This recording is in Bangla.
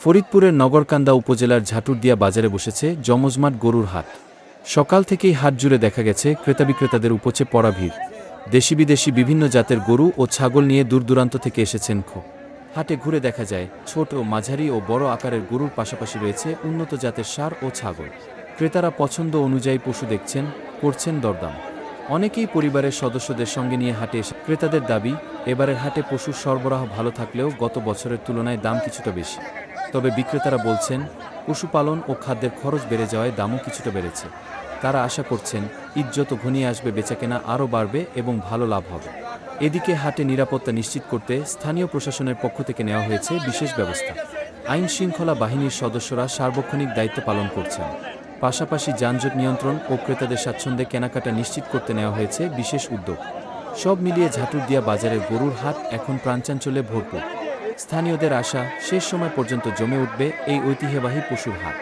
ফরিদপুরের নগরকান্দা উপজেলার ঝাটুরদিয়া বাজারে বসেছে জমজমাট গরুর হাট। সকাল থেকেই হাট জুড়ে দেখা গেছে ক্রেতা-বিক্রেতাদের উপচে পড়া ভিড়। দেশি বিদেশি বিভিন্ন জাতের গরু ও ছাগল নিয়ে দূরদূরান্ত থেকে এসেছেন হাটে ঘুরে দেখা যায় ছোট, মাঝারি ও বড় আকারের গরুর পাশাপাশি রয়েছে উন্নত জাতের ষাঁড় ও ছাগল। ক্রেতারা পছন্দ অনুযায়ী পশু দেখছেন, করছেন দরদাম। অনেকেই পরিবারের সদস্যদের সঙ্গে নিয়ে হাটে এসে ক্রেতাদের দাবি, এবারের হাটে পশুর সরবরাহ ভালো থাকলেও গত বছরের তুলনায় দাম কিছুটা বেশি। তবে বিক্রেতারা বলছেন, পশুপালন ও খাদ্যের খরচ বেড়ে যাওয়ায় দামও কিছুটা বেড়েছে। তারা আশা করছেন, ঈদ যত ঘনিয়ে আসবে বেচাকেনা আরও বাড়বে এবং ভালো লাভ হবে। এদিকে হাটে নিরাপত্তা নিশ্চিত করতে স্থানীয় প্রশাসনের পক্ষ থেকে নেওয়া হয়েছে বিশেষ ব্যবস্থা। আইন শৃঙ্খলা বাহিনীর সদস্যরা সার্বক্ষণিক দায়িত্ব পালন করছেন। পাশাপাশি যানজট নিয়ন্ত্রণ ও ক্রেতাদের স্বাচ্ছন্দ্যে কেনাকাটা নিশ্চিত করতে নেওয়া হয়েছে বিশেষ উদ্যোগ। সব মিলিয়ে ঝাটুরদিয়া বাজারের গরুর হাট এখন প্রাণচাঞ্চল্যে ভরপুর। স্থানীয়দের আশা, শেষ সময় পর্যন্ত জমে উঠবে এই ঐতিহ্যবাহী পশুর হাট।